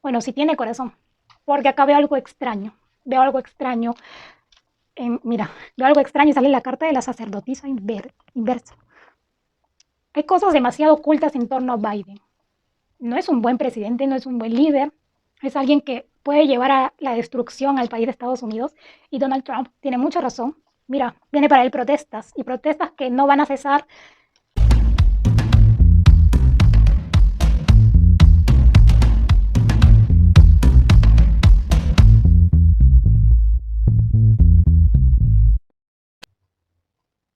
Bueno, sí tiene corazón, porque acá veo algo extraño. Veo algo extraño. Mira, veo algo extraño y sale la carta de la sacerdotisa inversa. Hay cosas demasiado ocultas en torno a Biden. No es un buen presidente, no es un buen líder. Es alguien que puede llevar a la destrucción al país de Estados Unidos. Y Donald Trump tiene mucha razón. Mira, viene para él protestas y protestas que no van a cesar.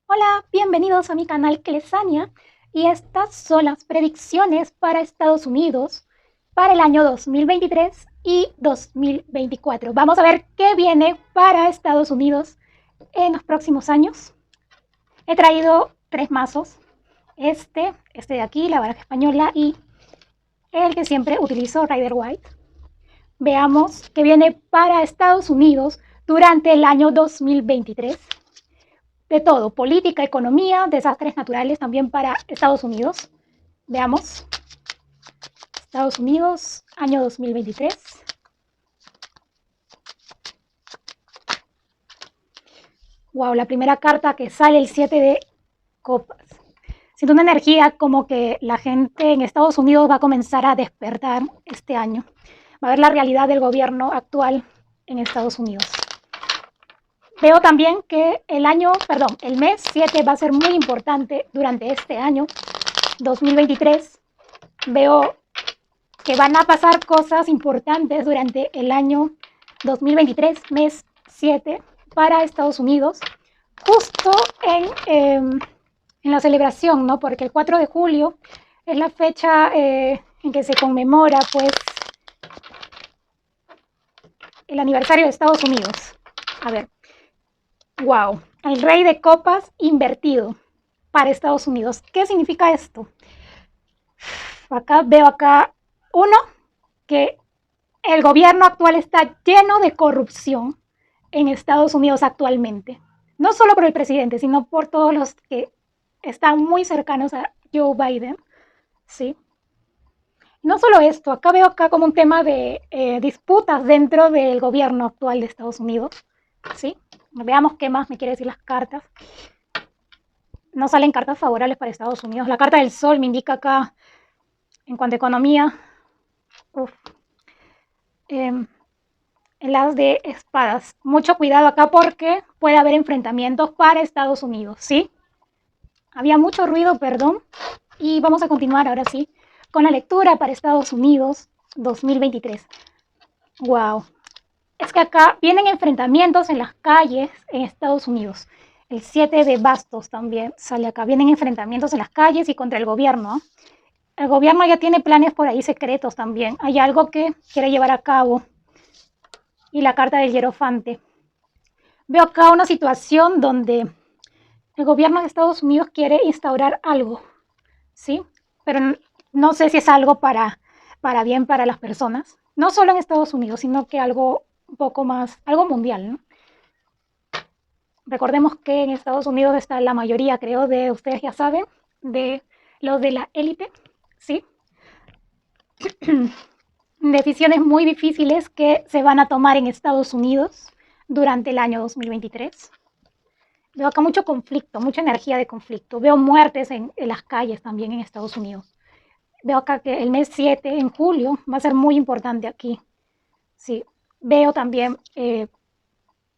Hola, bienvenidos a mi canal Clesania y estas son las predicciones para Estados Unidos para el año 2023 y 2024. Vamos a ver qué viene para Estados Unidos en los próximos años. He traído 3 mazos, este de aquí, la baraja española y el que siempre utilizo, Rider White. Veamos qué viene para Estados Unidos durante el año 2023. De todo, política, economía, desastres naturales también para Estados Unidos. Veamos. Estados Unidos, año 2023. Wow, la primera carta que sale, el 7 de copas. Siento una energía como que la gente en Estados Unidos va a comenzar a despertar este año. Va a ver la realidad del gobierno actual en Estados Unidos. Veo también que el mes 7 va a ser muy importante durante este año 2023. Veo que van a pasar cosas importantes durante el año 2023, mes 7, para Estados Unidos, justo en la celebración, ¿no? Porque el 4 de julio es la fecha en que se conmemora, pues, el aniversario de Estados Unidos. A ver, wow, el rey de copas invertido para Estados Unidos. ¿Qué significa esto? Veo uno, que el gobierno actual está lleno de corrupción en Estados Unidos actualmente. No solo por el presidente, sino por todos los que están muy cercanos a Joe Biden. ¿Sí? No solo esto, veo como un tema de disputas dentro del gobierno actual de Estados Unidos. ¿Sí? Veamos qué más me quiere decir las cartas. No salen cartas favorables para Estados Unidos. La carta del sol me indica acá, en cuanto a economía, en las de espadas. Mucho cuidado acá porque puede haber enfrentamientos para Estados Unidos, ¿sí? Había mucho ruido, perdón. Y vamos a continuar ahora sí con la lectura para Estados Unidos 2023. Wow. Es que acá vienen enfrentamientos en las calles en Estados Unidos. El 7 de bastos también sale acá. Vienen enfrentamientos en las calles y contra el gobierno. El gobierno ya tiene planes por ahí secretos también. Hay algo que quiere llevar a cabo. Y la carta del hierofante. Veo acá una situación donde el gobierno de Estados Unidos quiere instaurar algo, ¿sí? Pero no sé si es algo para bien para las personas. No solo en Estados Unidos, sino que algo un poco más, algo mundial, ¿no? Recordemos que en Estados Unidos está la mayoría, creo, de ustedes ya saben, de los de la élite, ¿sí? Decisiones muy difíciles que se van a tomar en Estados Unidos durante el año 2023. Veo acá mucho conflicto, mucha energía de conflicto. Veo muertes en las calles también en Estados Unidos. Veo acá que el mes 7, en julio, va a ser muy importante aquí. Sí, veo también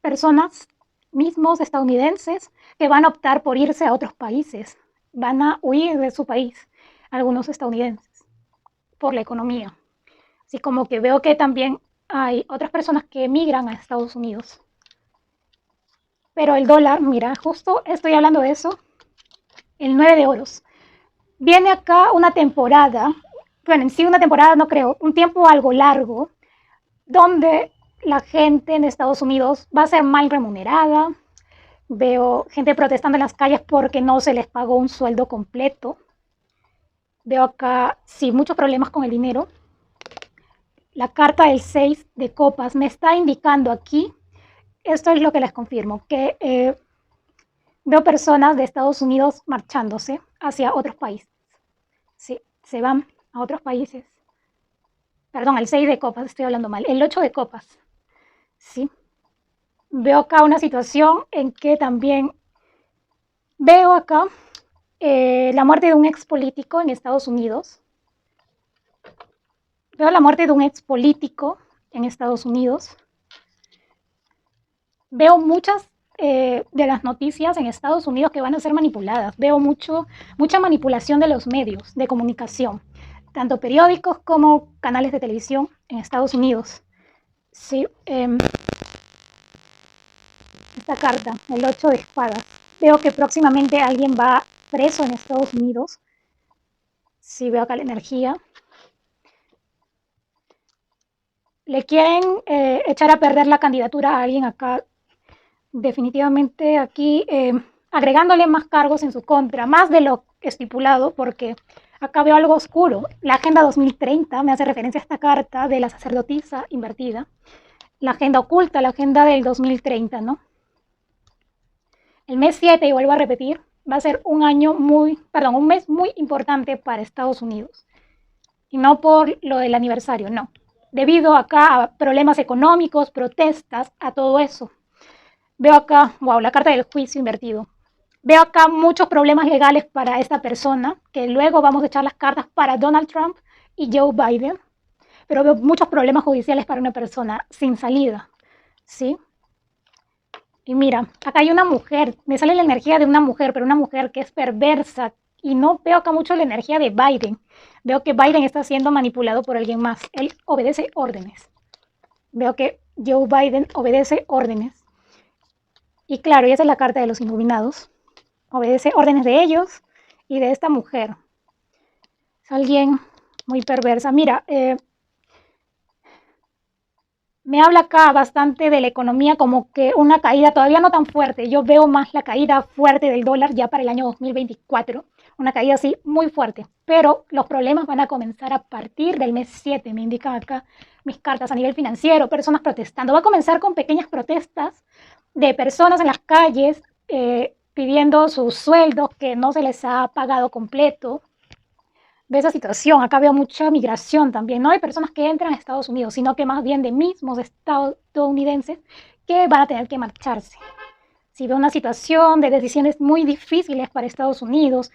personas mismos estadounidenses que van a optar por irse a otros países. Van a huir de su país, algunos estadounidenses, por la economía. Así como que veo que también hay otras personas que emigran a Estados Unidos. Pero el dólar, mira, justo estoy hablando de eso, el 9 de oros. Viene acá una temporada, bueno, en sí una temporada no creo, un tiempo algo largo, donde la gente en Estados Unidos va a ser mal remunerada. Veo gente protestando en las calles porque no se les pagó un sueldo completo. Veo acá, sí, muchos problemas con el dinero. La carta del 6 de copas me está indicando aquí, esto es lo que les confirmo, que veo personas de Estados Unidos marchándose hacia otros países. Sí, se van a otros países. Perdón, el 6 de copas, estoy hablando mal, el 8 de copas, ¿sí? Veo acá una situación en que también veo acá la muerte de un ex político en Estados Unidos. Veo la muerte de un ex político en Estados Unidos. Veo muchas de las noticias en Estados Unidos que van a ser manipuladas. Veo mucha manipulación de los medios de comunicación, tanto periódicos como canales de televisión en Estados Unidos. Sí, esta carta, el 8 de espadas. Veo que próximamente alguien va preso en Estados Unidos. Sí, veo acá la energía. Le quieren echar a perder la candidatura a alguien acá. Definitivamente aquí agregándole más cargos en su contra, más de lo estipulado, porque acá veo algo oscuro. La Agenda 2030 me hace referencia a esta carta de la sacerdotisa invertida. La agenda oculta, la agenda del 2030, ¿no? El mes 7, y vuelvo a repetir, va a ser un mes muy importante para Estados Unidos. Y no por lo del aniversario, no. Debido acá a problemas económicos, protestas, a todo eso. Veo acá, wow, la carta del juicio invertido. Veo acá muchos problemas legales para esta persona, que luego vamos a echar las cartas para Donald Trump y Joe Biden. Pero veo muchos problemas judiciales para una persona sin salida, ¿sí? Y mira, acá hay una mujer, me sale la energía de una mujer, pero una mujer que es perversa. Y no veo acá mucho la energía de Biden. Veo que Biden está siendo manipulado por alguien más. Él obedece órdenes. Veo que Joe Biden obedece órdenes. Y claro, y esa es la carta de los iluminados. Obedece órdenes de ellos y de esta mujer. Es alguien muy perversa. Mira, me habla acá bastante de la economía como que una caída todavía no tan fuerte. Yo veo más la caída fuerte del dólar ya para el año 2024. Una caída así muy fuerte. Pero los problemas van a comenzar a partir del mes 7. Me indican acá mis cartas a nivel financiero, personas protestando. Va a comenzar con pequeñas protestas de personas en las calles pidiendo sus sueldos que no se les ha pagado completo. De esa situación, acá veo mucha migración también, no de personas que entran a Estados Unidos, sino que más bien de mismos estadounidenses que van a tener que marcharse. Si veo una situación de decisiones muy difíciles para Estados Unidos,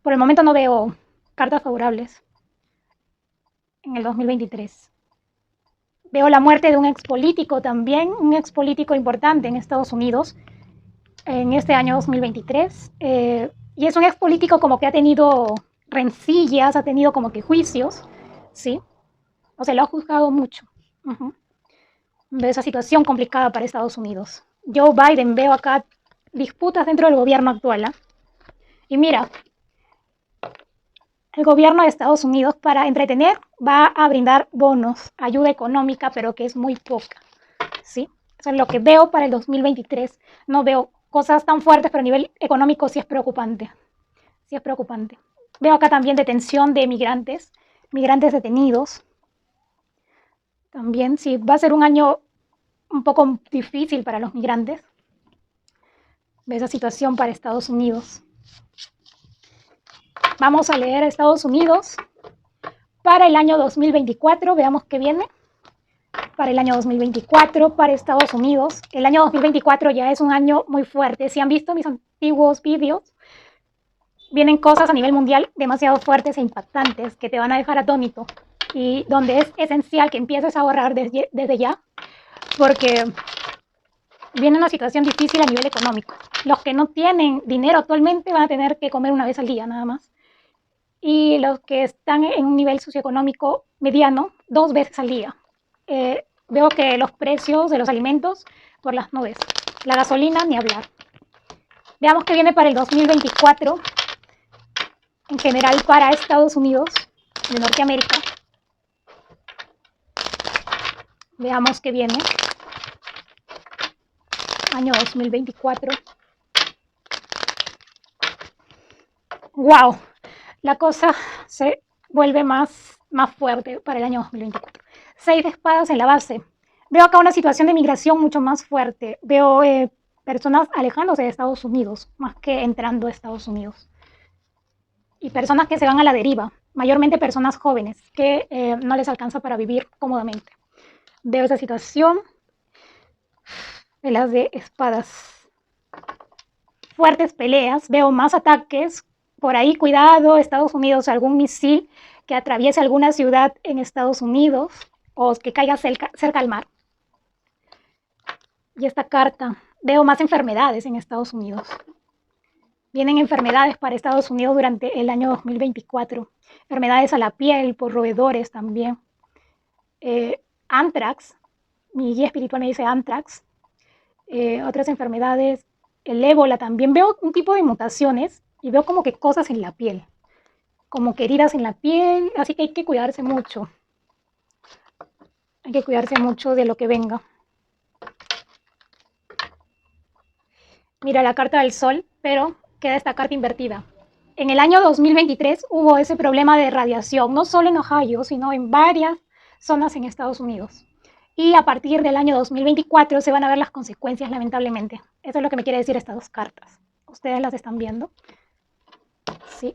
por el momento no veo cartas favorables en el 2023. Veo la muerte de un ex político también, un ex político importante en Estados Unidos en este año 2023. Y es un ex político como que ha tenido rencillas, ha tenido como que juicios, ¿sí? O sea, lo ha juzgado mucho. Veo esa situación complicada para Estados Unidos. Joe Biden, veo acá disputas dentro del gobierno actual. Y mira, el gobierno de Estados Unidos para entretener va a brindar bonos, ayuda económica, pero que es muy poca, ¿sí? Eso es lo que veo para el 2023. No veo cosas tan fuertes, pero a nivel económico sí es preocupante. Sí es preocupante. Veo acá también detención de migrantes detenidos. También sí, va a ser un año un poco difícil para los migrantes. Veo esa situación para Estados Unidos. Vamos a leer Estados Unidos para el año 2024. Veamos qué viene. Para el año 2024, para Estados Unidos. El año 2024 ya es un año muy fuerte. Si han visto mis antiguos vídeos, vienen cosas a nivel mundial demasiado fuertes e impactantes que te van a dejar atónito y donde es esencial que empieces a ahorrar desde ya, porque viene una situación difícil a nivel económico. Los que no tienen dinero actualmente van a tener que comer una vez al día nada más. Y los que están en un nivel socioeconómico mediano, 2 veces al día. Veo que los precios de los alimentos por las nubes. La gasolina, ni hablar. Veamos qué viene para el 2024, en general para Estados Unidos de Norteamérica. Veamos qué viene. Año 2024. ¡Wow! La cosa se vuelve más fuerte para el año 2024. 6 de espadas en la base. Veo acá una situación de migración mucho más fuerte. Veo personas alejándose de Estados Unidos, más que entrando a Estados Unidos. Y personas que se van a la deriva. mayormente personas jóvenes que no les alcanza para vivir cómodamente. Veo esa situación de las de espadas. Fuertes peleas, veo más ataques. Por ahí, cuidado, Estados Unidos, algún misil que atraviese alguna ciudad en Estados Unidos o que caiga cerca al mar. Y esta carta, veo más enfermedades en Estados Unidos. Vienen enfermedades para Estados Unidos durante el año 2024. Enfermedades a la piel, por roedores también. Anthrax, mi guía espiritual me dice anthrax. Otras enfermedades, el ébola también. Veo un tipo de mutaciones y veo como que cosas en la piel, como que heridas en la piel, así que hay que cuidarse mucho. Hay que cuidarse mucho de lo que venga. Mira la carta del sol, pero queda esta carta invertida. En el año 2023 hubo ese problema de radiación, no solo en Ohio, sino en varias zonas en Estados Unidos. Y a partir del año 2024 se van a ver las consecuencias, lamentablemente. Eso es lo que me quiere decir estas dos cartas. ¿Ustedes las están viendo? Sí.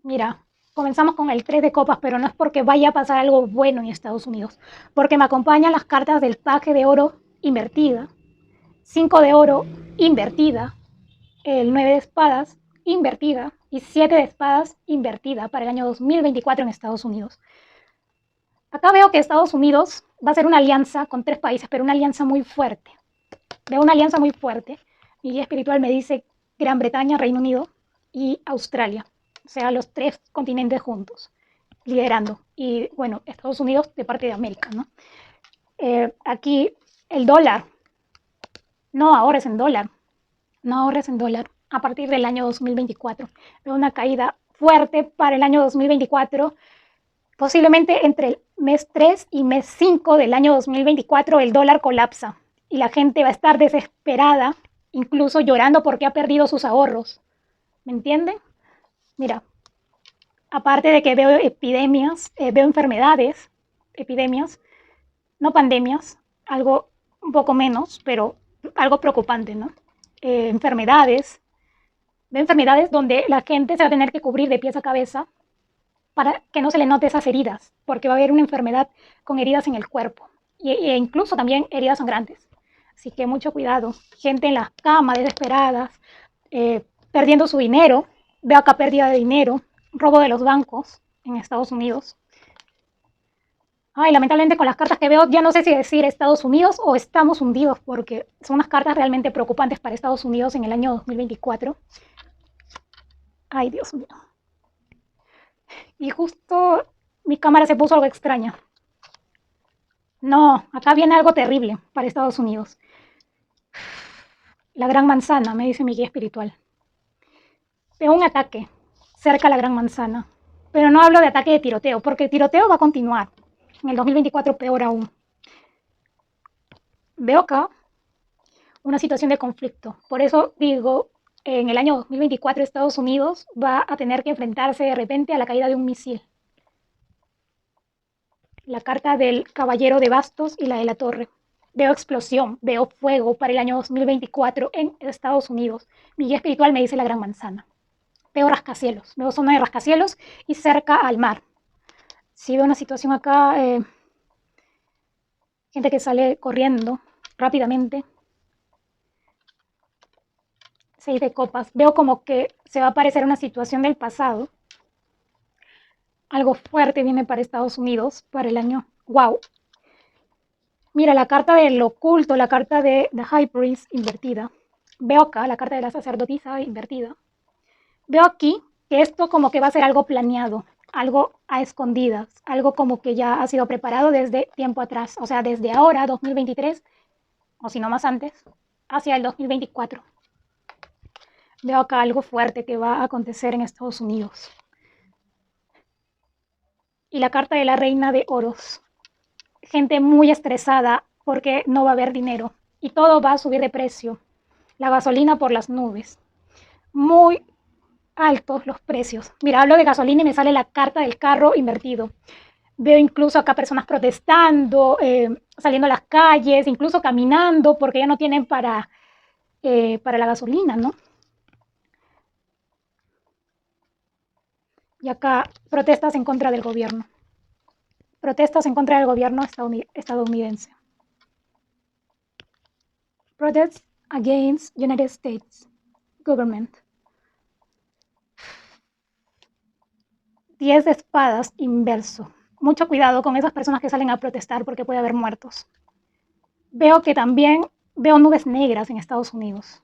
Mira, comenzamos con el 3 de copas, pero no es porque vaya a pasar algo bueno en Estados Unidos, porque me acompañan las cartas del paje de oro invertida, 5 de oro invertida, el 9 de espadas invertida y 7 de espadas invertida para el año 2024 en Estados Unidos. Acá veo que Estados Unidos va a ser una alianza con 3 países, pero una alianza muy fuerte. Veo una alianza muy fuerte. Mi guía espiritual me dice Gran Bretaña, Reino Unido y Australia. O sea, los 3 continentes juntos, liderando. Y bueno, Estados Unidos de parte de América, ¿no? Aquí el dólar. No ahorres en dólar. No ahorres en dólar a partir del año 2024. Veo una caída fuerte para el año 2024. Posiblemente entre el mes 3 y mes 5 del año 2024 el dólar colapsa y la gente va a estar desesperada, incluso llorando porque ha perdido sus ahorros. ¿Me entienden? Mira, aparte de que veo epidemias, veo enfermedades, epidemias, no pandemias, algo un poco menos, pero algo preocupante, ¿no? Enfermedades, veo enfermedades donde la gente se va a tener que cubrir de pies a cabeza para que no se le note esas heridas, porque va a haber una enfermedad con heridas en el cuerpo e incluso también heridas sangrantes. Así que mucho cuidado. Gente en las camas desesperadas, perdiendo su dinero. Veo acá pérdida de dinero, robo de los bancos en Estados Unidos. Ay, lamentablemente con las cartas que veo ya no sé si decir Estados Unidos o estamos hundidos, porque son unas cartas realmente preocupantes para Estados Unidos en el año 2024. Ay, Dios mío. Y justo mi cámara se puso algo extraña. No, acá viene algo terrible para Estados Unidos. La gran manzana, me dice mi guía espiritual. Veo un ataque cerca a la gran manzana, pero no hablo de ataque de tiroteo, porque el tiroteo va a continuar. En el 2024 peor aún. Veo acá una situación de conflicto. Por eso digo, en el año 2024 Estados Unidos va a tener que enfrentarse de repente a la caída de un misil. La carta del caballero de bastos y la de la torre. Veo explosión, veo fuego para el año 2024 en Estados Unidos. Mi guía espiritual me dice la gran manzana. Veo rascacielos, veo zona de rascacielos y cerca al mar. Sí veo una situación acá, gente que sale corriendo rápidamente. 6 de copas. Veo como que se va a aparecer una situación del pasado. Algo fuerte viene para Estados Unidos para el año. ¡Wow! Mira, la carta del oculto, la carta de The High Priest invertida. Veo acá la carta de la sacerdotisa invertida. Veo aquí que esto como que va a ser algo planeado, algo a escondidas, algo como que ya ha sido preparado desde tiempo atrás. O sea, desde ahora, 2023, o si no más antes, hacia el 2024. Veo acá algo fuerte que va a acontecer en Estados Unidos. Y la carta de la reina de oros. Gente muy estresada porque no va a haber dinero y todo va a subir de precio. La gasolina por las nubes. Muy altos los precios. Mira, hablo de gasolina y me sale la carta del carro invertido. Veo incluso acá personas protestando, saliendo a las calles, incluso caminando porque ya no tienen para la gasolina, ¿no? Y acá protestas en contra del gobierno. Protestas en contra del gobierno estadounidense. Protests against United States government. 10 de espadas inverso. Mucho cuidado con esas personas que salen a protestar porque puede haber muertos. Veo que también veo nubes negras en Estados Unidos.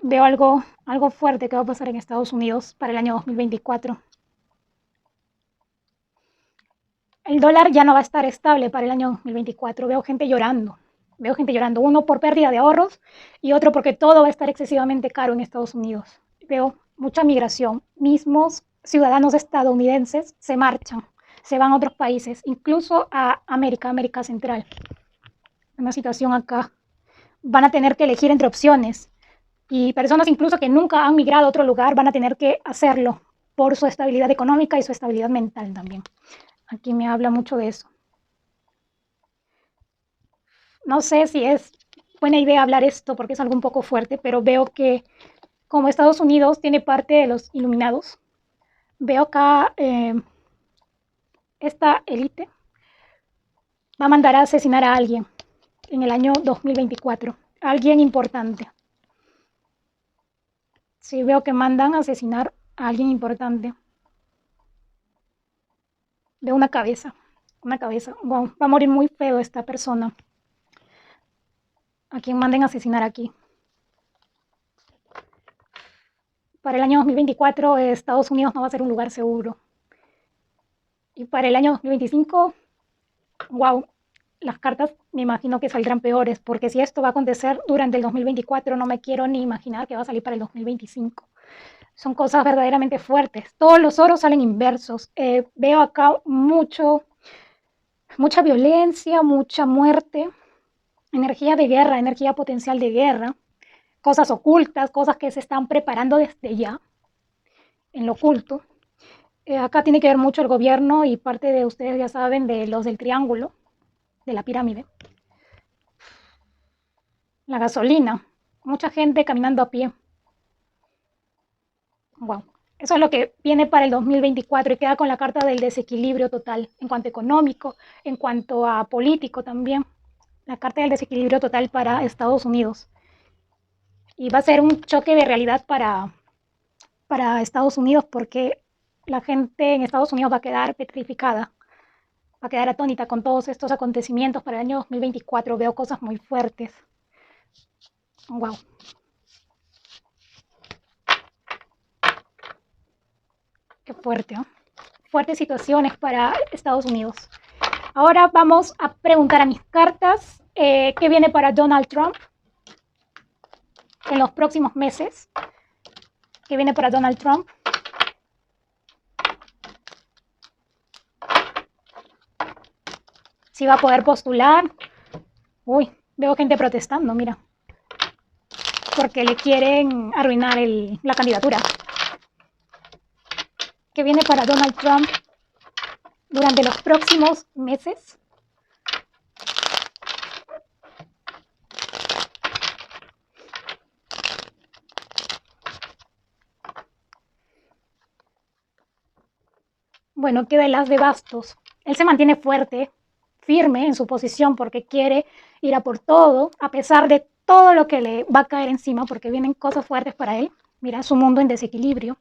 Veo algo fuerte que va a pasar en Estados Unidos para el año 2024. El dólar ya no va a estar estable para el año 2024. Veo gente llorando. Veo gente llorando. Uno por pérdida de ahorros y otro porque todo va a estar excesivamente caro en Estados Unidos. Veo mucha migración. Mismos ciudadanos estadounidenses se marchan, se van a otros países, incluso a América Central. Una situación acá. Van a tener que elegir entre opciones y personas incluso que nunca han migrado a otro lugar van a tener que hacerlo por su estabilidad económica y su estabilidad mental también. Aquí me habla mucho de eso. No sé si es buena idea hablar esto porque es algo un poco fuerte, pero veo que como Estados Unidos tiene parte de los iluminados, veo acá esta élite va a mandar a asesinar a alguien en el año 2024, alguien importante. Sí, veo que mandan a asesinar a alguien importante. De una cabeza. Wow, va a morir muy feo esta persona. A quien manden a asesinar aquí. Para el año 2024 Estados Unidos no va a ser un lugar seguro. Y para el año 2025, wow, las cartas me imagino que saldrán peores, porque si esto va a acontecer durante el 2024, no me quiero ni imaginar que va a salir para el 2025. Son cosas verdaderamente fuertes. Todos los oros salen inversos. Veo acá mucha violencia, mucha muerte, energía de guerra, energía potencial de guerra, cosas ocultas, cosas que se están preparando desde ya, en lo oculto. Acá tiene que ver mucho el gobierno y parte de ustedes ya saben de los del triángulo, de la pirámide. La gasolina, mucha gente caminando a pie. Wow. Eso es lo que viene para el 2024 y queda con la carta del desequilibrio total, en cuanto económico, en cuanto a político también. La carta del desequilibrio total para Estados Unidos. Y va a ser un choque de realidad para Estados Unidos porque la gente en Estados Unidos va a quedar petrificada, va a quedar atónita con todos estos acontecimientos para el año 2024. Veo cosas muy fuertes. Wow. Qué fuerte, ¿no? Fuertes situaciones para Estados Unidos. Ahora vamos a preguntar a mis cartas qué viene para Donald Trump en los próximos meses. ¿Qué viene para Donald Trump? Si va a poder postular. Uy, veo gente protestando, mira. Porque le quieren arruinar la candidatura. ¿Qué viene para Donald Trump durante los próximos meses? Bueno, queda el as de bastos. Él se mantiene fuerte, firme en su posición porque quiere ir a por todo, a pesar de todo lo que le va a caer encima, porque vienen cosas fuertes para él. Mira, su mundo en desequilibrio.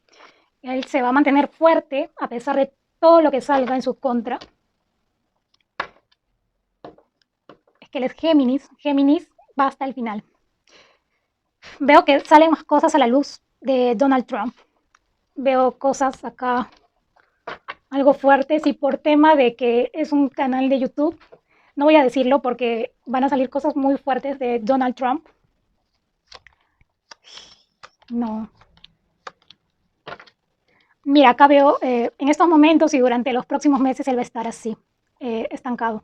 Él se va a mantener fuerte a pesar de todo lo que salga en su contra. Es que él es Géminis. Géminis va hasta el final. Veo que salen más cosas a la luz de Donald Trump. Veo cosas acá algo fuertes y por tema de que es un canal de YouTube, no voy a decirlo porque van a salir cosas muy fuertes de Donald Trump. No. Mira, acá veo en estos momentos y durante los próximos meses él va a estar así, estancado.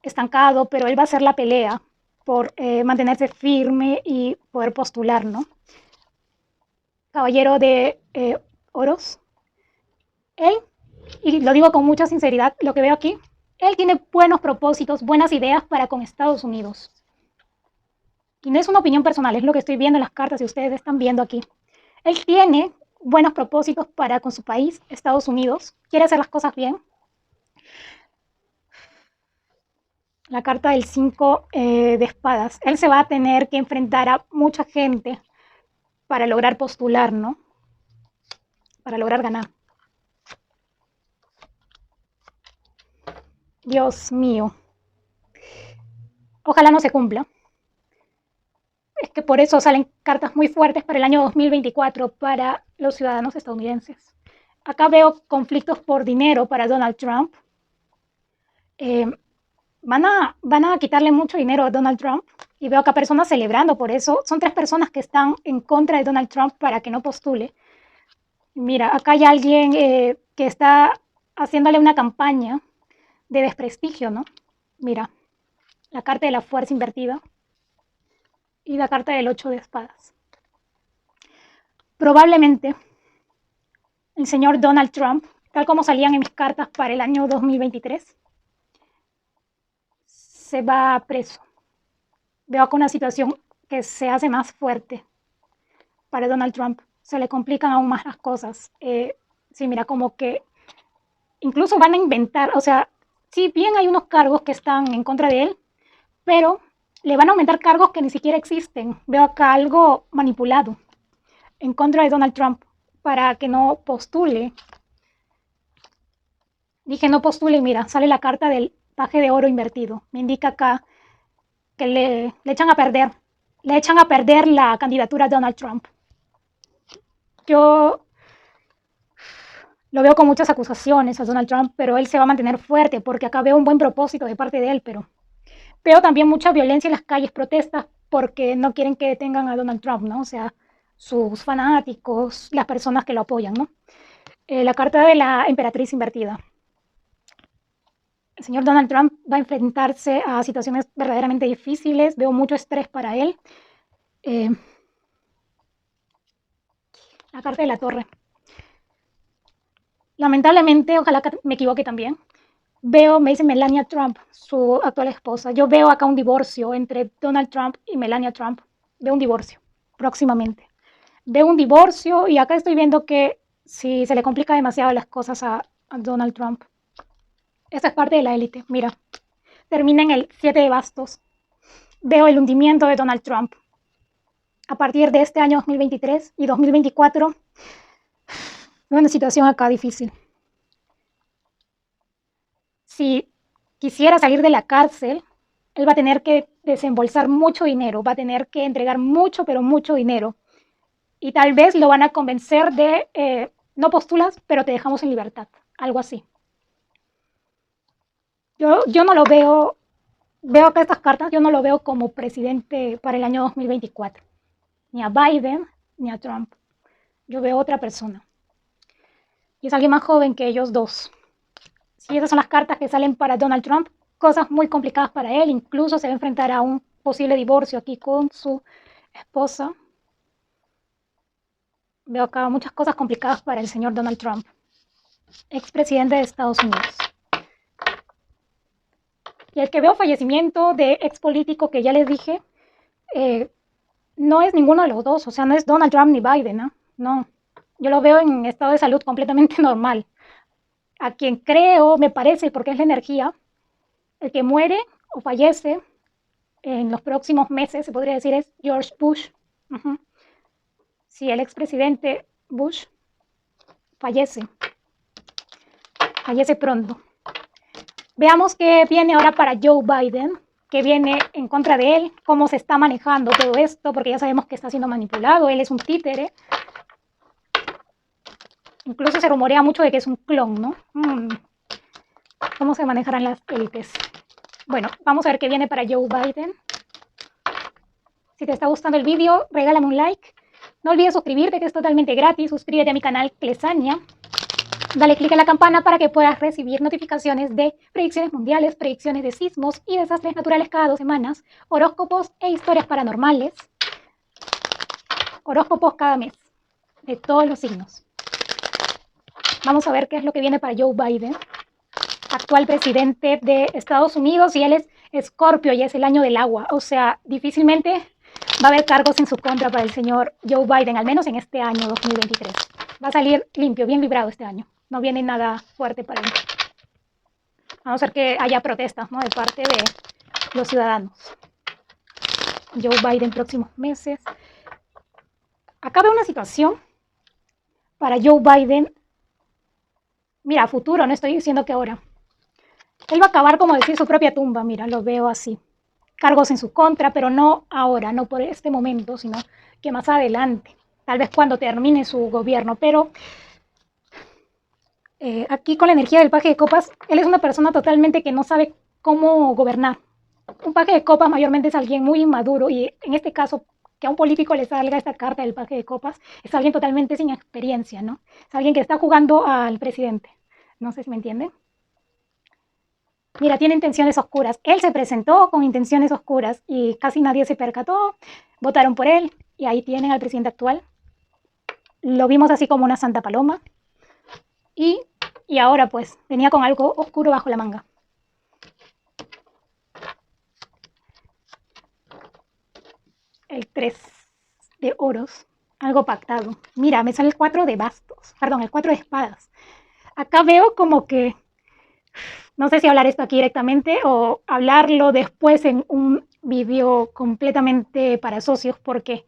Estancado, pero él va a hacer la pelea por mantenerse firme y poder postular, ¿no? Caballero de oros. Él y lo digo con mucha sinceridad, lo que veo aquí, él tiene buenos propósitos, buenas ideas para con Estados Unidos. Y no es una opinión personal, es lo que estoy viendo en las cartas y ustedes están viendo aquí. Él tiene buenos propósitos para con su país, Estados Unidos, quiere hacer las cosas bien. La carta del 5 de espadas. Él se va a tener que enfrentar a mucha gente para lograr postular, ¿no? Para lograr ganar. Dios mío. Ojalá no se cumpla. Es que por eso salen cartas muy fuertes para el año 2024 para los ciudadanos estadounidenses. Acá veo conflictos por dinero para Donald Trump. Van a quitarle mucho dinero a Donald Trump y veo acá personas celebrando por eso. Son 3 personas que están en contra de Donald Trump para que no postule. Mira, acá hay alguien que está haciéndole una campaña de desprestigio, ¿no? Mira, la carta de la fuerza invertida y la carta del 8 de espadas. Probablemente el señor Donald Trump, tal como salían en mis cartas para el año 2023, se va preso. Veo acá una situación que se hace más fuerte para Donald Trump. Se le complican aún más las cosas. Sí, mira, como que incluso van a inventar, o sea, si bien hay unos cargos que están en contra de él, pero le van a aumentar cargos que ni siquiera existen. Veo acá algo manipulado en contra de Donald Trump para que no postule. Dije no postule y mira, sale la carta del paje de oro invertido. Me indica acá que le echan a perder. Le echan a perder la candidatura a Donald Trump. Yo lo veo con muchas acusaciones a Donald Trump, pero él se va a mantener fuerte porque acá veo un buen propósito de parte de él, pero veo también mucha violencia en las calles, protestas, porque no quieren que detengan a Donald Trump, ¿no? O sea, sus fanáticos, las personas que lo apoyan, ¿no? La carta de la emperatriz invertida. El señor Donald Trump va a enfrentarse a situaciones verdaderamente difíciles, veo mucho estrés para él. La carta de la torre. Lamentablemente, ojalá que me equivoque también, veo, me dice Melania Trump, su actual esposa. Yo veo acá un divorcio entre Donald Trump y Melania Trump. Veo un divorcio próximamente. Veo un divorcio y acá estoy viendo que si se le complica demasiado las cosas a Donald Trump. Esta es parte de la élite. Mira, termina en el 7 de bastos. Veo el hundimiento de Donald Trump. A partir de este año 2023 y 2024, veo una situación acá difícil. Si quisiera salir de la cárcel, él va a tener que desembolsar mucho dinero, va a tener que entregar mucho, pero mucho dinero. Y tal vez lo van a convencer de, no postulas, pero te dejamos en libertad, algo así. Yo no lo veo acá estas cartas, yo no lo veo como presidente para el año 2024, ni a Biden, ni a Trump. Yo veo otra persona. Y es alguien más joven que ellos dos. Si esas son las cartas que salen para Donald Trump, cosas muy complicadas para él, incluso se va a enfrentar a un posible divorcio aquí con su esposa. Veo acá muchas cosas complicadas para el señor Donald Trump, expresidente de Estados Unidos. Y el que veo fallecimiento de ex político que ya les dije, no es ninguno de los dos, o sea, no es Donald Trump ni Biden, ¿no? No, yo lo veo en estado de salud completamente normal. A quien creo, me parece, porque es la energía, el que muere o fallece en los próximos meses, se podría decir, es George Bush. Si el expresidente Bush fallece pronto. Veamos qué viene ahora para Joe Biden, qué viene en contra de él, cómo se está manejando todo esto, porque ya sabemos que está siendo manipulado, él es un títere. Incluso se rumorea mucho de que es un clon, ¿no? ¿Cómo se manejarán las élites? Bueno, vamos a ver qué viene para Joe Biden. Si te está gustando el vídeo, regálame un like. No olvides suscribirte, que es totalmente gratis. Suscríbete a mi canal Clesania. Dale click en la campana para que puedas recibir notificaciones de predicciones mundiales, predicciones de sismos y desastres naturales cada 2 semanas, horóscopos e historias paranormales. Horóscopos cada mes, de todos los signos. Vamos a ver qué es lo que viene para Joe Biden, actual presidente de Estados Unidos, y él es Escorpio y es el año del agua. O sea, difícilmente va a haber cargos en su contra para el señor Joe Biden, al menos en este año 2023. Va a salir limpio, bien librado este año. No viene nada fuerte para él. A no ser que haya protestas, ¿no?, de parte de los ciudadanos. Joe Biden próximos meses. Acá veo una situación para Joe Biden. Mira, a futuro, no estoy diciendo que ahora. Él va a acabar, como decir, su propia tumba. Mira, lo veo así. Cargos en su contra, pero no ahora, no por este momento, sino que más adelante. Tal vez cuando termine su gobierno. Pero aquí con la energía del paje de copas, él es una persona totalmente que no sabe cómo gobernar. Un paje de copas mayormente es alguien muy inmaduro, y en este caso, que a un político le salga esta carta del paje de copas, es alguien totalmente sin experiencia, ¿no? Es alguien que está jugando al presidente. No sé si me entienden. Mira, tiene intenciones oscuras. Él se presentó con intenciones oscuras y casi nadie se percató. Votaron por él y ahí tienen al presidente actual. Lo vimos así como una santa paloma. Y ahora pues venía con algo oscuro bajo la manga. El 3 de oros, algo pactado. Mira, me sale el 4 de bastos, perdón, el 4 de espadas. Acá veo como que, no sé si hablar esto aquí directamente o hablarlo después en un vídeo completamente para socios, porque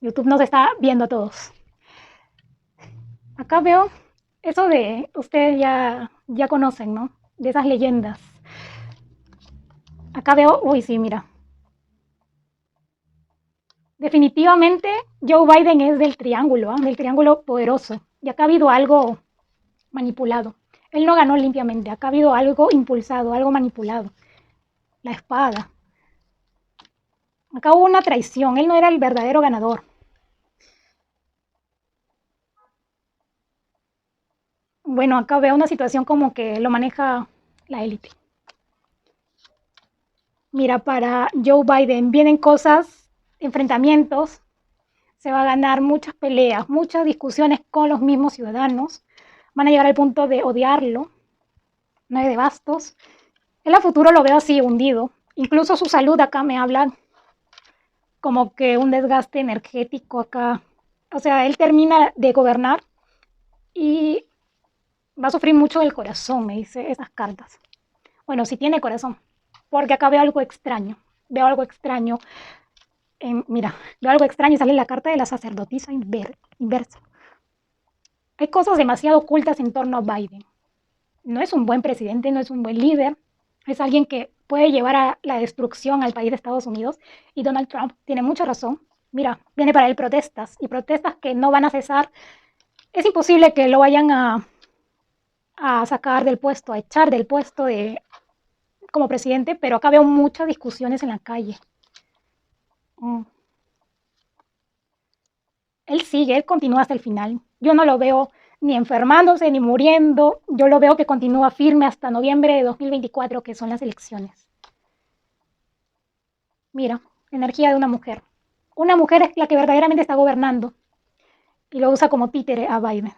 YouTube nos está viendo a todos. Acá veo eso de, ustedes ya conocen, ¿no? De esas leyendas. Acá veo, uy, sí, mira. Definitivamente Joe Biden es del triángulo poderoso. Y acá ha habido algo manipulado. Él no ganó limpiamente, acá ha habido algo impulsado, algo manipulado. La espada. Acá hubo una traición, él no era el verdadero ganador. Bueno, acá veo una situación como que lo maneja la élite. Mira, para Joe Biden vienen cosas, enfrentamientos, se va a ganar muchas peleas, muchas discusiones con los mismos ciudadanos, van a llegar al punto de odiarlo, 9 de bastos. Él a futuro lo veo así, hundido. Incluso su salud acá me habla como que un desgaste energético acá. O sea, él termina de gobernar y va a sufrir mucho del corazón, me dice esas cartas. Bueno, si tiene corazón, porque acá veo algo extraño. Veo algo extraño. Mira, veo algo extraño y sale la carta de la sacerdotisa inversa. Hay cosas demasiado ocultas en torno a Biden. No es un buen presidente, no es un buen líder. Es alguien que puede llevar a la destrucción al país de Estados Unidos. Y Donald Trump tiene mucha razón. Mira, viene para él protestas y protestas que no van a cesar. Es imposible que lo vayan a sacar del puesto, a echar del puesto como presidente, pero acá veo muchas discusiones en la calle. Él sigue, él continúa hasta el final. Yo no lo veo ni enfermándose ni muriendo. Yo lo veo que continúa firme hasta noviembre de 2024, que son las elecciones. Mira, energía de una mujer. Una mujer es la que verdaderamente está gobernando y lo usa como títere a Biden.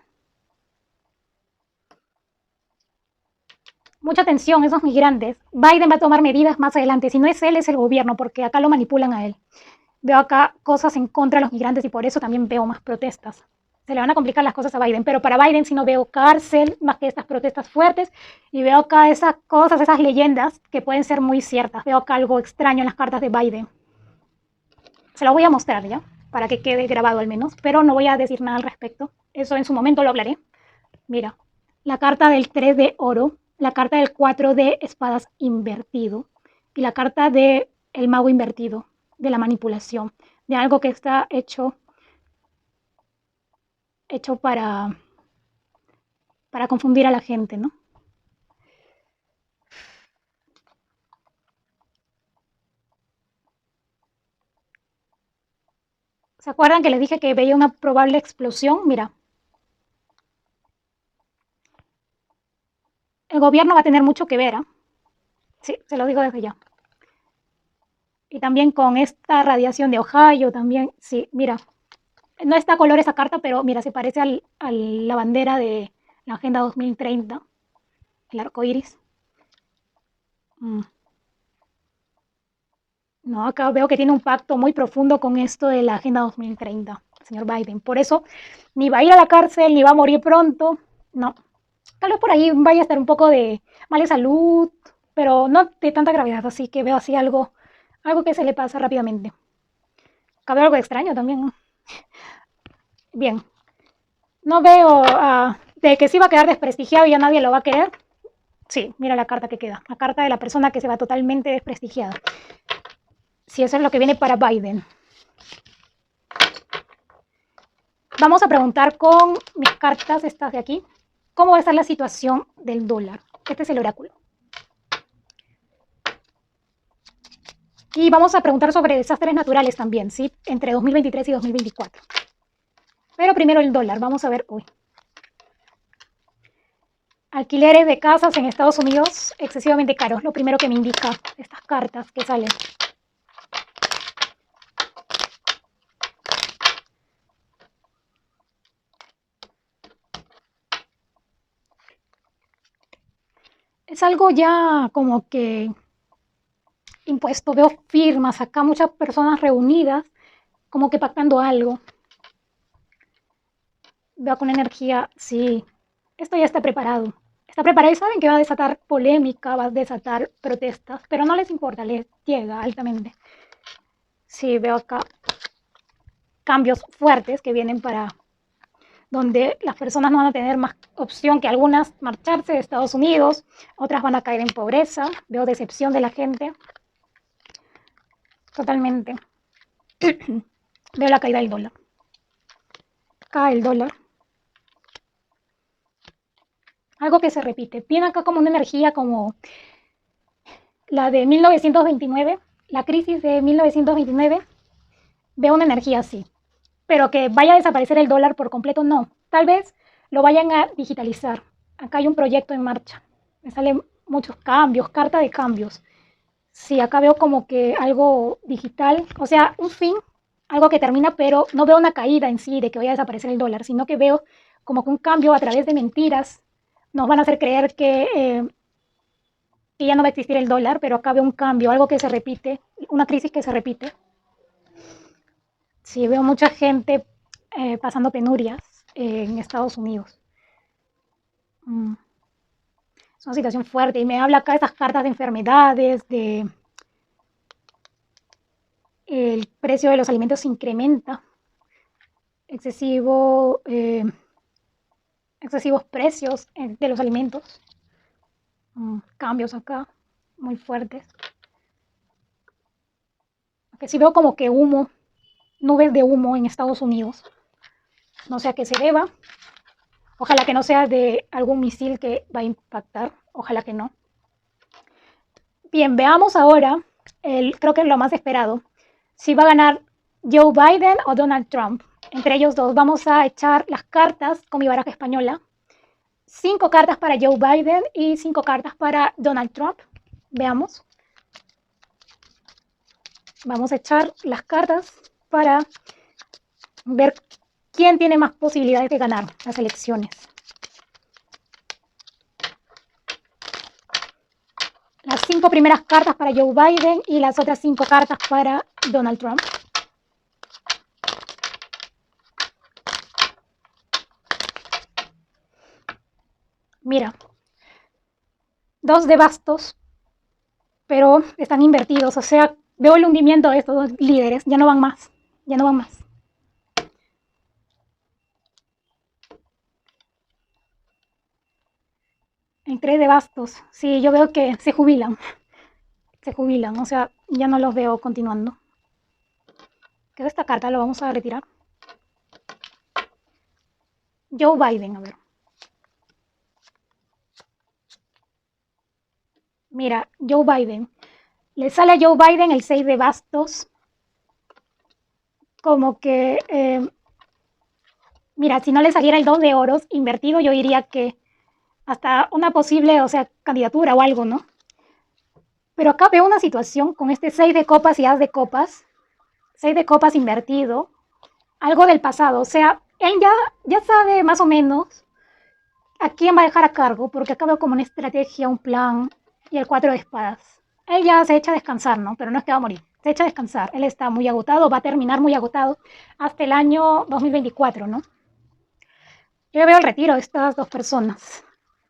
Mucha atención, esos migrantes. Biden va a tomar medidas más adelante. Si no es él, es el gobierno, porque acá lo manipulan a él. Veo acá cosas en contra de los migrantes y por eso también veo más protestas. Se le van a complicar las cosas a Biden, pero para Biden sí no veo cárcel más que estas protestas fuertes, y veo acá esas cosas, esas leyendas que pueden ser muy ciertas. Veo acá algo extraño en las cartas de Biden. Se lo voy a mostrar ya, para que quede grabado al menos, pero no voy a decir nada al respecto. Eso en su momento lo hablaré. Mira, la carta del 3 de oro, la carta del 4 de espadas invertido y la carta del mago invertido, de la manipulación, de algo que está hecho para confundir a la gente, ¿no? ¿Se acuerdan que les dije que veía una probable explosión? Mira, el gobierno va a tener mucho que ver, ¿eh? Sí, se lo digo desde ya. Y también con esta radiación de Ohio, también, sí, mira, No está a color esa carta, pero mira, se parece a la bandera de la Agenda 2030, el arco iris. Mm. No, acá veo que tiene un pacto muy profundo con esto de la Agenda 2030, señor Biden. Por eso ni va a ir a la cárcel, ni va a morir pronto. No. Tal vez por ahí vaya a estar un poco de mal de salud, pero no de tanta gravedad. Así que veo así algo que se le pasa rápidamente. Acá veo algo extraño también. Bien. No veo de que sí va a quedar desprestigiado y ya nadie lo va a querer. Sí, mira la carta que queda. La carta de la persona que se va totalmente desprestigiada. Si eso es lo que viene para Biden. Vamos a preguntar con mis cartas, estas de aquí, cómo va a estar la situación del dólar. Este es el oráculo. Y vamos a preguntar sobre desastres naturales también, ¿sí? Entre 2023 y 2024. Pero primero el dólar, vamos a ver hoy. Alquileres de casas en Estados Unidos excesivamente caros, lo primero que me indica estas cartas que salen. Es algo ya como que impuesto, veo firmas acá, muchas personas reunidas, como que pactando algo. Veo con energía, sí, esto ya está preparado. Está preparado y saben que va a desatar polémica, va a desatar protestas, pero no les importa, les llega altamente. Sí, veo acá cambios fuertes que vienen para donde las personas no van a tener más opción que algunas marcharse de Estados Unidos, otras van a caer en pobreza, veo decepción de la gente, totalmente. Veo la caída del dólar. Cae el dólar. Algo que se repite. Viene acá como una energía como la de 1929, la crisis de 1929. Veo una energía así. Pero que vaya a desaparecer el dólar por completo, no. Tal vez lo vayan a digitalizar. Acá hay un proyecto en marcha. Me salen muchos cambios, carta de cambios. Sí, acá veo como que algo digital, o sea, un fin, algo que termina, pero no veo una caída en sí de que vaya a desaparecer el dólar, sino que veo como que un cambio a través de mentiras. Nos van a hacer creer que ya no va a existir el dólar, pero acá veo un cambio, algo que se repite, una crisis que se repite. Sí, veo mucha gente pasando penurias en Estados Unidos. Mm. Es una situación fuerte y me habla acá de estas cartas de enfermedades, de el precio de los alimentos se incrementa, excesivos precios de los alimentos, cambios acá muy fuertes. Que sí veo como que humo, nubes de humo en Estados Unidos, no sé a qué se deba. Ojalá que no sea de algún misil que va a impactar, ojalá que no. Bien, veamos ahora, creo que es lo más esperado, si va a ganar Joe Biden o Donald Trump. Entre ellos dos vamos a echar las cartas con mi baraja española. 5 cartas para Joe Biden y 5 cartas para Donald Trump. Veamos. Vamos a echar las cartas para ver quién tiene más posibilidades de ganar las elecciones. Las 5 primeras cartas para Joe Biden y las otras 5 cartas para Donald Trump. Mira, 2 de bastos, pero están invertidos, o sea, veo el hundimiento de estos dos líderes, ya no van más, ya no van más. En 3 de bastos, sí, yo veo que se jubilan, o sea, ya no los veo continuando. ¿Qué es esta carta? Lo vamos a retirar. Joe Biden, a ver. Mira, Joe Biden. Le sale a Joe Biden el 6 de bastos. Como que, mira, si no le saliera el 2 de oros invertido, yo diría que hasta una posible, o sea, candidatura o algo, ¿no? Pero acá veo una situación con este 6 de copas y as de copas. 6 de copas invertido. algo del pasado. O sea, él ya sabe más o menos a quién va a dejar a cargo, porque acá veo como una estrategia, un plan y el 4 de espadas. Él ya se echa a descansar, ¿no? Pero no es que va a morir, se echa a descansar. Él está muy agotado, va a terminar muy agotado hasta el año 2024, ¿no? Yo veo el retiro de estas dos personas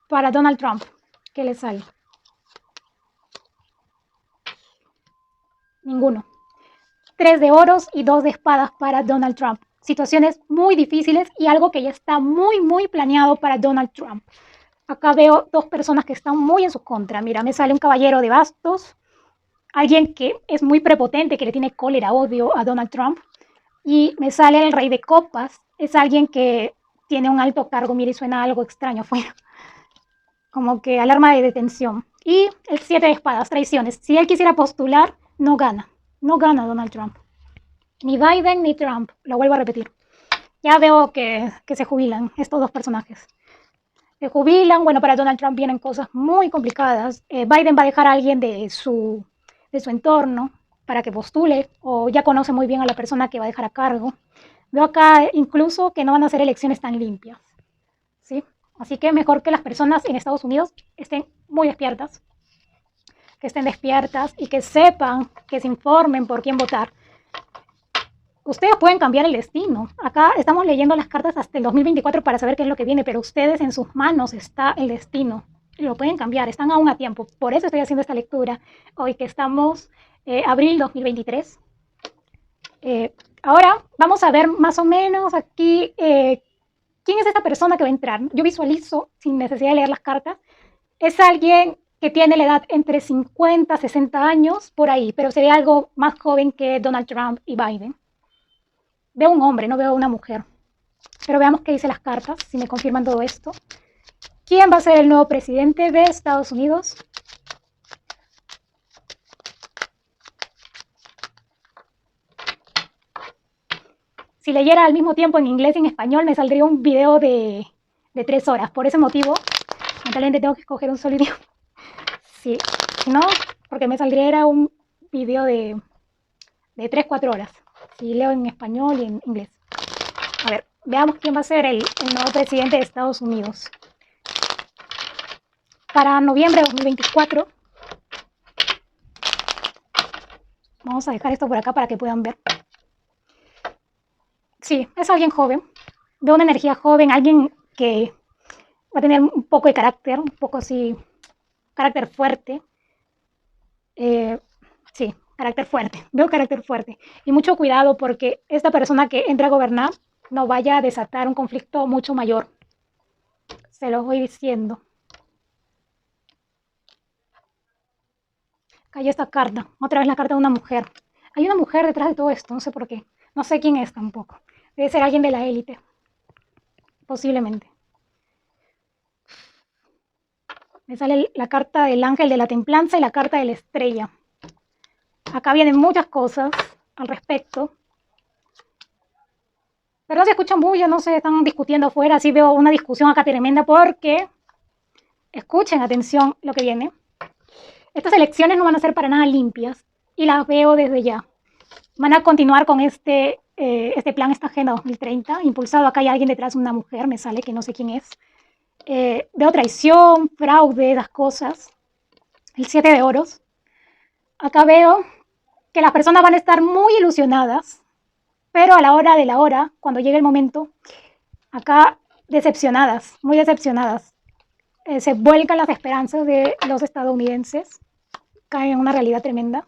para Donald Trump. ¿Qué le sale? Ninguno. 3 de oros y 2 de espadas para Donald Trump. Situaciones muy difíciles y algo que ya está muy, muy planeado para Donald Trump. Acá veo dos personas que están muy en su contra. Mira, me sale un caballero de bastos, alguien que es muy prepotente, que le tiene cólera, odio a Donald Trump. Y me sale el rey de copas, es alguien que tiene un alto cargo. Mira, y suena algo extraño afuera, como que alarma de detención. Y el 7 de espadas, traiciones. Si él quisiera postular, no gana. No gana Donald Trump. Ni Biden ni Trump, lo vuelvo a repetir. Ya veo que se jubilan estos dos personajes. Se jubilan, bueno, para Donald Trump vienen cosas muy complicadas. Biden va a dejar a alguien de su entorno para que postule, o ya conoce muy bien a la persona que va a dejar a cargo. Veo acá incluso que no van a ser elecciones tan limpias, ¿sí? Así que mejor que las personas en Estados Unidos estén muy despiertas, que estén despiertas y que sepan, que se informen por quién votar. Ustedes pueden cambiar el destino. Acá estamos leyendo las cartas hasta el 2024 para saber qué es lo que viene, pero ustedes en sus manos está el destino. Lo pueden cambiar, están aún a tiempo. Por eso estoy haciendo esta lectura hoy que estamos abril 2023. Ahora vamos a ver más o menos aquí quién es esta persona que va a entrar. Yo visualizo, sin necesidad de leer las cartas, es alguien que tiene la edad entre 50 60 años, por ahí, pero se ve algo más joven que Donald Trump y Biden. Veo un hombre, no veo una mujer. Pero veamos qué dice las cartas, si me confirman todo esto. ¿Quién va a ser el nuevo presidente de Estados Unidos? Si leyera al mismo tiempo en inglés y en español, me saldría un video de 3 horas. Por ese motivo, mentalmente tengo que escoger un solo idioma. Sí, si no, porque me saldría un video de 3, 4 horas. Si leo en español y en inglés. A ver, veamos quién va a ser el nuevo presidente de Estados Unidos. Para noviembre de 2024. Vamos a dejar esto por acá para que puedan ver. Sí, es alguien joven. Veo una energía joven, alguien que va a tener un poco de carácter, un poco así, carácter fuerte. Sí, carácter fuerte. Veo carácter fuerte. Y mucho cuidado porque esta persona que entra a gobernar no vaya a desatar un conflicto mucho mayor. Se lo voy diciendo. Cayó esta carta. Otra vez la carta de una mujer. Hay una mujer detrás de todo esto, no sé por qué. No sé quién es tampoco. Debe ser alguien de la élite. Posiblemente. Me sale la carta del ángel de la templanza y la carta de la estrella. Acá vienen muchas cosas al respecto. Pero no se escuchan bulla, no se están discutiendo afuera. Sí veo una discusión acá tremenda porque, escuchen, atención, lo que viene. Estas elecciones no van a ser para nada limpias y las veo desde ya. Van a continuar con este plan, esta Agenda 2030, impulsado. Acá hay alguien detrás, una mujer, me sale que no sé quién es. Veo traición, fraude, las cosas. El 7 de oros. Acá veo que las personas van a estar muy ilusionadas, pero a la hora de la hora, cuando llegue el momento, acá decepcionadas, muy decepcionadas. Se vuelcan las esperanzas de los estadounidenses, caen en una realidad tremenda.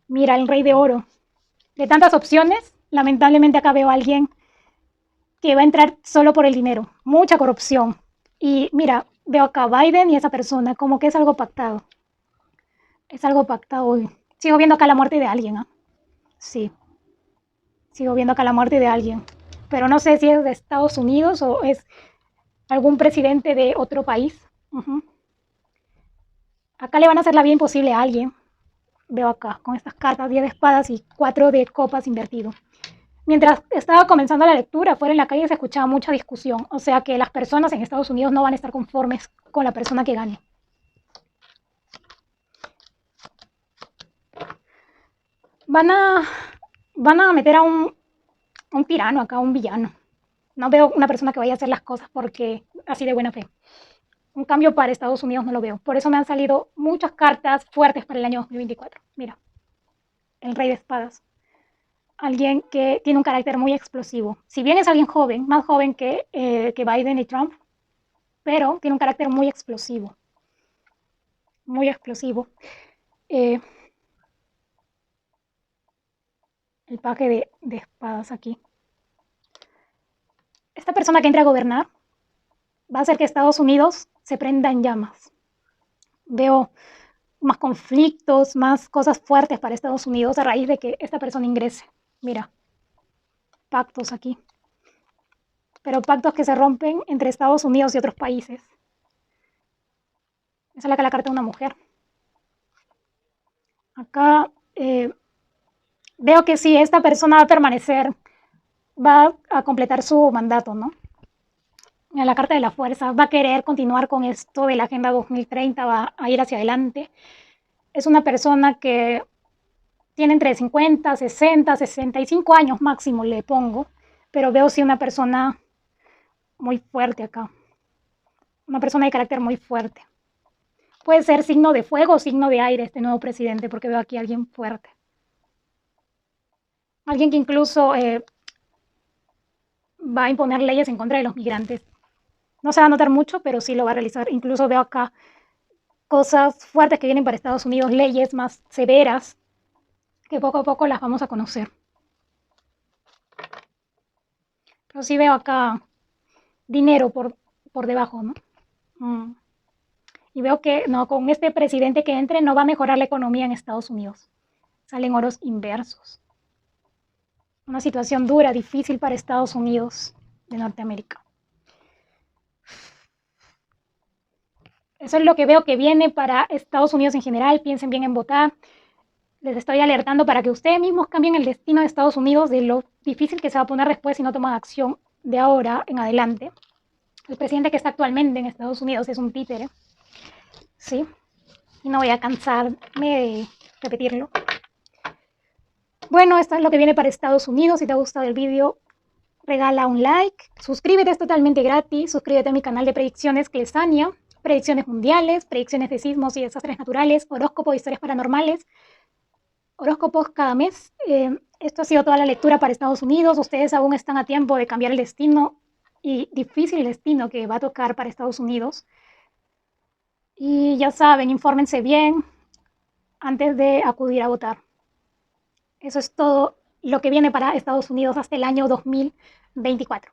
Mira, el rey de oro. De tantas opciones, lamentablemente acá veo a alguien que va a entrar solo por el dinero. Mucha corrupción. Y mira, veo acá a Biden y esa persona, como que es algo pactado. Es algo pactado hoy. Sigo viendo acá la muerte de alguien, ¿eh? Sí. Sigo viendo acá la muerte de alguien. Pero no sé si es de Estados Unidos o es algún presidente de otro país. Acá le van a hacer la vida imposible a alguien. Veo acá, con estas cartas, 10 de espadas y 4 de copas invertido. Mientras estaba comenzando la lectura, fuera en la calle se escuchaba mucha discusión. O sea que las personas en Estados Unidos no van a estar conformes con la persona que gane. Van a van a meter a un tirano acá, un villano. No veo una persona que vaya a hacer las cosas porque así de buena fe. Un cambio para Estados Unidos no lo veo. Por eso me han salido muchas cartas fuertes para el año 2024. Mira, el rey de espadas. Alguien que tiene un carácter muy explosivo. Si bien es alguien joven, más joven que Biden y Trump, pero tiene un carácter muy explosivo. Muy explosivo. Eh, el paje de espadas aquí. Esta persona que entre a gobernar va a hacer que Estados Unidos se prenda en llamas. Veo más conflictos, más cosas fuertes para Estados Unidos a raíz de que esta persona ingrese. Mira, pactos aquí. Pero pactos que se rompen entre Estados Unidos y otros países. Esa es la carta de una mujer. Acá veo que si esta persona va a permanecer, va a completar su mandato, ¿no? Mira, la carta de la fuerza va a querer continuar con esto de la Agenda 2030, va a ir hacia adelante. Es una persona que tiene entre 50, 60, 65 años máximo, le pongo, pero veo sí una persona muy fuerte acá. Una persona de carácter muy fuerte. Puede ser signo de fuego o signo de aire este nuevo presidente, porque veo aquí a alguien fuerte. Alguien que incluso va a imponer leyes en contra de los migrantes. No se va a notar mucho, pero sí lo va a realizar. Incluso veo acá cosas fuertes que vienen para Estados Unidos, leyes más severas, que poco a poco las vamos a conocer. Pero sí veo acá dinero por debajo, ¿no? Y veo que no, con este presidente que entre no va a mejorar la economía en Estados Unidos. Salen oros inversos. Una situación dura, difícil para Estados Unidos de Norteamérica. Eso es lo que veo que viene para Estados Unidos en general. Piensen bien en votar. Les estoy alertando para que ustedes mismos cambien el destino de Estados Unidos, de lo difícil que se va a poner después si no toman acción de ahora en adelante. El presidente que está actualmente en Estados Unidos es un títere, ¿sí? Y no voy a cansarme de repetirlo. Bueno, esto es lo que viene para Estados Unidos. Si te ha gustado el vídeo, regala un like, suscríbete, es totalmente gratis, suscríbete a mi canal de predicciones Clesania, predicciones mundiales, predicciones de sismos y desastres naturales, horóscopo de historias paranormales, horóscopos cada mes. Esto ha sido toda la lectura para Estados Unidos. Ustedes aún están a tiempo de cambiar el destino y difícil destino que va a tocar para Estados Unidos. Y ya saben, infórmense bien antes de acudir a votar. Eso es todo lo que viene para Estados Unidos hasta el año 2024.